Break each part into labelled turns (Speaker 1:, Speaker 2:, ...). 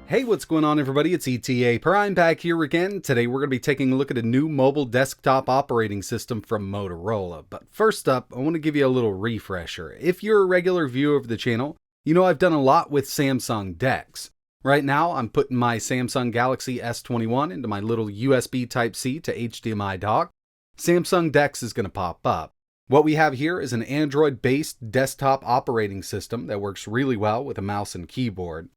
Speaker 1: Hey, what's going on everybody? It's ETA Prime back here again. Today we're going to be taking a look at a new mobile desktop operating system from Motorola. But first up, I want to give you a little refresher. If you're a regular viewer of the channel, you know I've done a lot with Samsung Dex. Right now, I'm putting my Samsung Galaxy S21 into my little USB Type-C to HDMI dock. Samsung Dex is going to pop up. What we have here is an Android-based desktop operating system that works really well with a mouse and keyboard.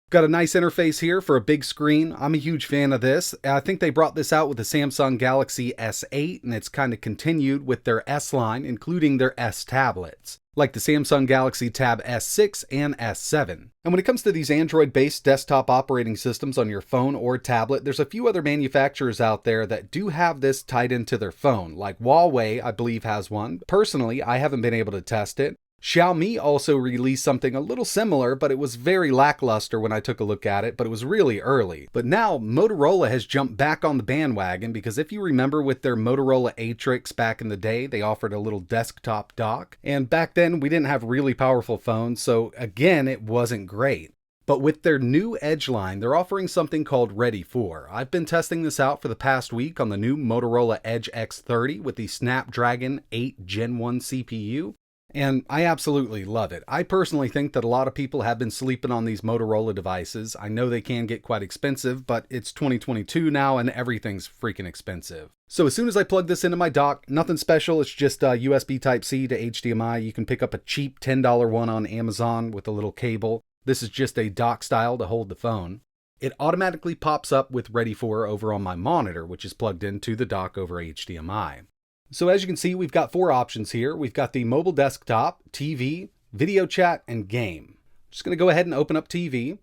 Speaker 1: Got a nice interface here for a big screen. I'm a huge fan of this. I think they brought this out with the Samsung Galaxy S8, and it's kind of continued with their S line, including their S tablets, like the Samsung Galaxy Tab S6 and S7. And when it comes to these Android-based desktop operating systems on your phone or tablet, there's a few other manufacturers out there that do have this tied into their phone, like Huawei, I believe, has one. Personally, I haven't been able to test it. Xiaomi also released something a little similar, but it was very lackluster when I took a look at it, but it was really early. But now Motorola has jumped back on the bandwagon because if you remember with their Motorola Atrix back in the day, they offered a little desktop dock. And back then we didn't have really powerful phones, so again, it wasn't great. But with their new Edge line, they're offering something called Ready For. I've been testing this out for the past week on the new Motorola Edge X30 with the Snapdragon 8 Gen 1 CPU. And I absolutely love it. I personally think that a lot of people have been sleeping on these Motorola devices. I know they can get quite expensive, but it's 2022 now and everything's freaking expensive. So as soon as I plug this into my dock, nothing special, it's just USB Type-C to HDMI. You can pick up a cheap $10 one on Amazon with a little cable. This is just a dock style to hold the phone. It automatically pops up with Ready For over on my monitor, which is plugged into the dock over HDMI. So as you can see, we've got four options here. We've got the mobile desktop, TV, video chat, and game. Just going to go ahead and open up TV.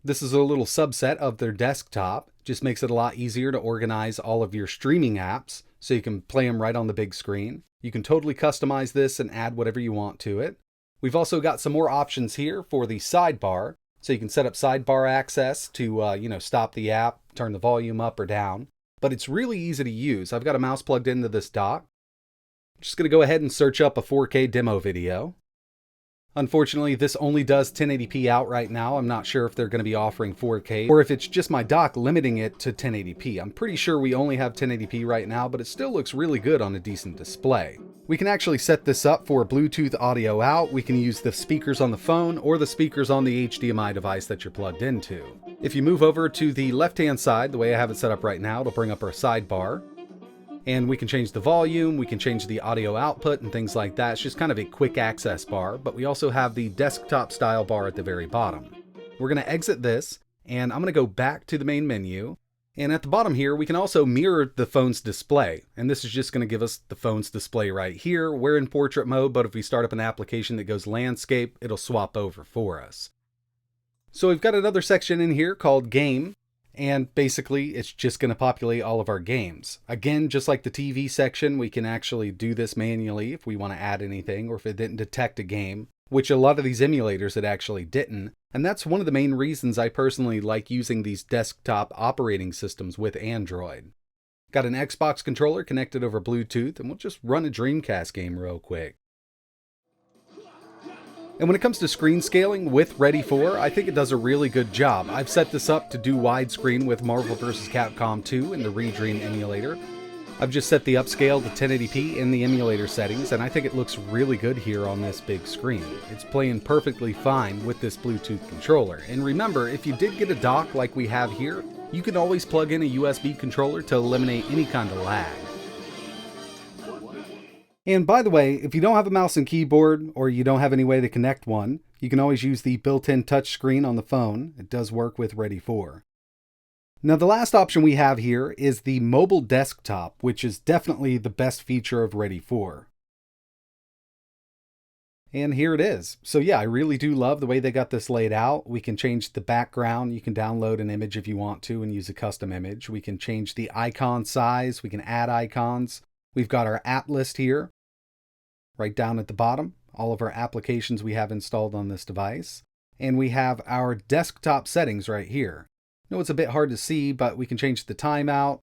Speaker 1: This is a little subset of their desktop. Just makes it a lot easier to organize all of your streaming apps so you can play them right on the big screen. You can totally customize this and add whatever you want to it. We've also got some more options here for the sidebar. So you can set up sidebar access to, stop the app, turn the volume up or down. But it's really easy to use. I've got a mouse plugged into this dock. Just going to go ahead and search up a 4K demo video. Unfortunately, this only does 1080p out right now. I'm not sure if they're going to be offering 4K or if it's just my dock limiting it to 1080p. I'm pretty sure we only have 1080p right now, but it still looks really good on a decent display. We can actually set this up for Bluetooth audio out. We can use the speakers on the phone or the speakers on the HDMI device that you're plugged into. If you move over to the left-hand side, the way I have it set up right now, it'll bring up our sidebar. And we can change the volume, we can change the audio output and things like that. It's just kind of a quick access bar, but we also have the desktop style bar at the very bottom. We're going to exit this, and I'm going to go back to the main menu. And at the bottom here, we can also mirror the phone's display. And this is just going to give us the phone's display right here. We're in portrait mode, but if we start up an application that goes landscape, it'll swap over for us. So we've got another section in here called Game. And basically, it's just going to populate all of our games. Again, just like the TV section, we can actually do this manually if we want to add anything or if it didn't detect a game, which a lot of these emulators it actually didn't. And that's one of the main reasons I personally like using these desktop operating systems with Android. Got an Xbox controller connected over Bluetooth, and we'll just run a Dreamcast game real quick. And when it comes to screen scaling with Ready For, I think it does a really good job. I've set this up to do widescreen with Marvel vs. Capcom 2 in the Reay emulator. I've just set the upscale to 1080p in the emulator settings, and I think it looks really good here on this big screen. It's playing perfectly fine with this Bluetooth controller. And remember, if you did get a dock like we have here, you can always plug in a USB controller to eliminate any kind of lag. And by the way, if you don't have a mouse and keyboard or you don't have any way to connect one, you can always use the built-in touchscreen on the phone. It does work with Ready For. Now the last option we have here is the mobile desktop, which is definitely the best feature of Ready For. And here it is. So yeah, I really do love the way they got this laid out. We can change the background. You can download an image if you want to and use a custom image. We can change the icon size. We can add icons. We've got our app list here, right down at the bottom, all of our applications we have installed on this device. And we have our desktop settings right here. I know it's a bit hard to see, but we can change the timeout,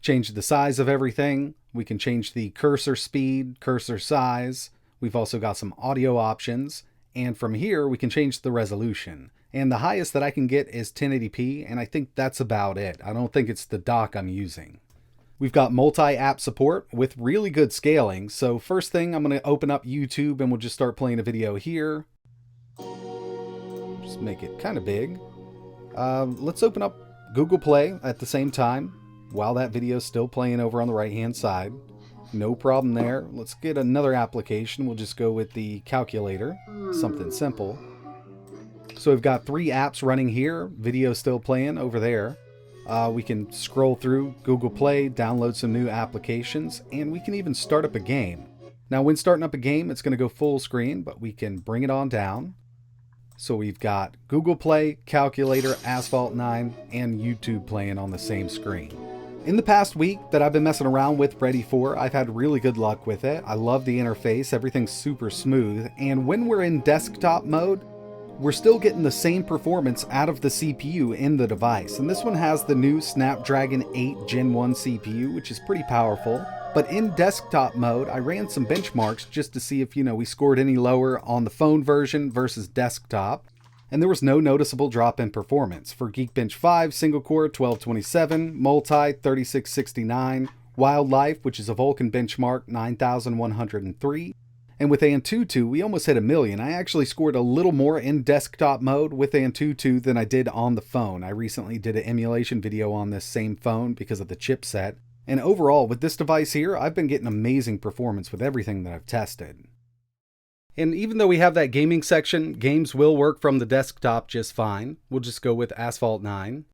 Speaker 1: change the size of everything. We can change the cursor speed, cursor size. We've also got some audio options. And from here, we can change the resolution. And the highest that I can get is 1080p, and I think that's about it. I don't think it's the dock I'm using. We've got multi-app support with really good scaling. So first thing, I'm going to open up YouTube and we'll just start playing a video here. Just make it kind of big. Let's open up Google Play at the same time while that video is still playing over on the right-hand side. No problem there. Let's get another application. We'll just go with the calculator, something simple. So we've got 3 apps running here. Video still playing over there. We can scroll through Google Play, download some new applications, and we can even start up a game. Now when starting up a game, it's going to go full screen, but we can bring it on down. So we've got Google Play, calculator, Asphalt 9, and YouTube playing on the same screen. In the past week that I've been messing around with Ready For, I've had really good luck with it. I love the interface, everything's super smooth, and when we're in desktop mode, we're still getting the same performance out of the CPU in the device. And this one has the new Snapdragon 8 Gen 1 CPU, which is pretty powerful. But in desktop mode, I ran some benchmarks just to see if, we scored any lower on the phone version versus desktop. And there was no noticeable drop in performance. For Geekbench 5, single core 1227, multi 3669, wildlife, which is a Vulkan benchmark 9103. And with Antutu, we almost hit 1,000,000. I actually scored a little more in desktop mode with Antutu than I did on the phone. I recently did an emulation video on this same phone because of the chipset. And overall, with this device here, I've been getting amazing performance with everything that I've tested. And even though we have that gaming section, games will work from the desktop just fine. We'll just go with Asphalt 9.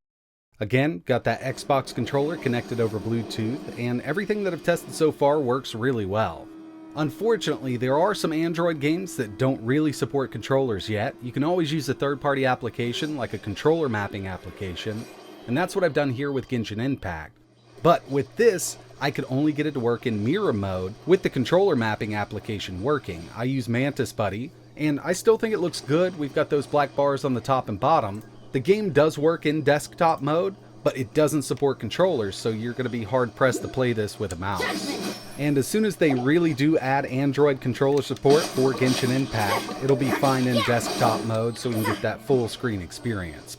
Speaker 1: Again, got that Xbox controller connected over Bluetooth, and everything that I've tested so far works really well. Unfortunately, there are some Android games that don't really support controllers yet. You can always use a third-party application like a controller mapping application, and that's what I've done here with Genshin Impact. But with this, I could only get it to work in mirror mode with the controller mapping application working. I use Mantis Buddy, and I still think it looks good. We've got those black bars on the top and bottom. The game does work in desktop mode, but it doesn't support controllers, so you're going to be hard-pressed to play this with a mouse. And as soon as they really do add Android controller support for Genshin Impact, it'll be fine in desktop mode so we can get that full screen experience.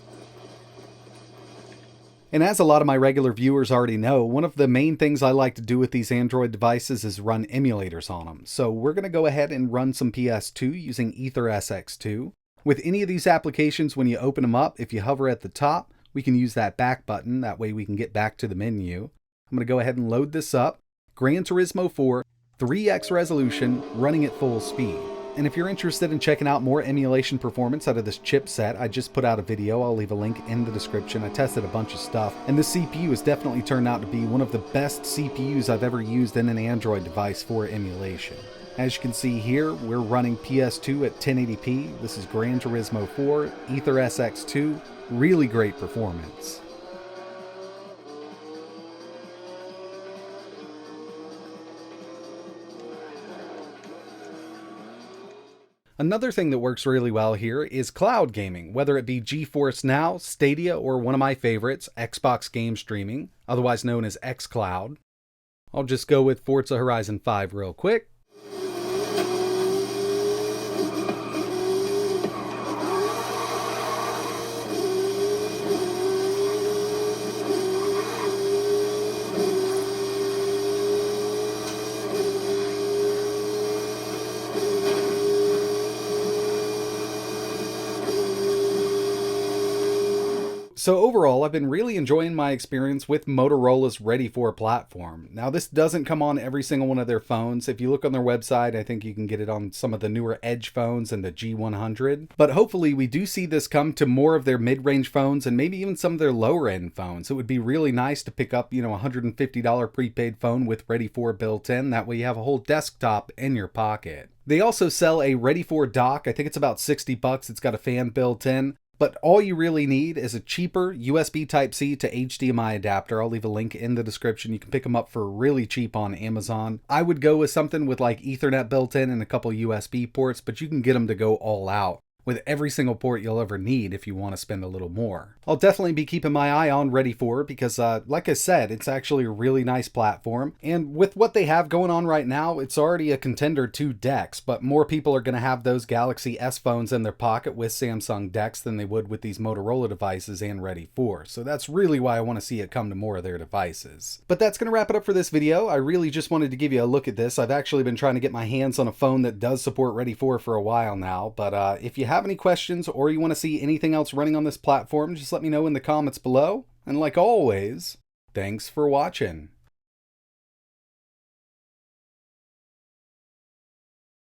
Speaker 1: And as a lot of my regular viewers already know, one of the main things I like to do with these Android devices is run emulators on them. So we're going to go ahead and run some PS2 using AetherSX2. With any of these applications, when you open them up, if you hover at the top, we can use that back button. That way we can get back to the menu. I'm going to go ahead and load this up. Gran Turismo 4, 3x resolution, running at full speed. And if you're interested in checking out more emulation performance out of this chipset, I just put out a video. I'll leave a link in the description. I tested a bunch of stuff, and this CPU has definitely turned out to be one of the best CPUs I've ever used in an Android device for emulation. As you can see here, we're running PS2 at 1080p. This is Gran Turismo 4, AetherSX2, really great performance. Another thing that works really well here is cloud gaming, whether it be GeForce Now, Stadia, or one of my favorites, Xbox Game Streaming, otherwise known as xCloud. I'll just go with Forza Horizon 5 real quick. So overall, I've been really enjoying my experience with Motorola's Ready For platform. Now this doesn't come on every single one of their phones. If you look on their website, I think you can get it on some of the newer Edge phones and the G100. But hopefully we do see this come to more of their mid-range phones and maybe even some of their lower-end phones. It would be really nice to pick up, a $150 prepaid phone with Ready For built in. That way you have a whole desktop in your pocket. They also sell a Ready For dock. I think it's about $60. It's got a fan built in. But all you really need is a cheaper USB Type-C to HDMI adapter. I'll leave a link in the description. You can pick them up for really cheap on Amazon. I would go with something with like Ethernet built in and a couple USB ports, but you can get them to go all out. with every single port you'll ever need if you want to spend a little more. I'll definitely be keeping my eye on Ready For because, like I said, it's actually a really nice platform. And with what they have going on right now, it's already a contender to Dex, but more people are going to have those Galaxy S phones in their pocket with Samsung Dex than they would with these Motorola devices and Ready For. So that's really why I want to see it come to more of their devices. But that's going to wrap it up for this video. I really just wanted to give you a look at this. I've actually been trying to get my hands on a phone that does support Ready For a while now, but if you have any questions or you want to see anything else running on this platform, just let me know in the comments below. And like always, thanks for watching.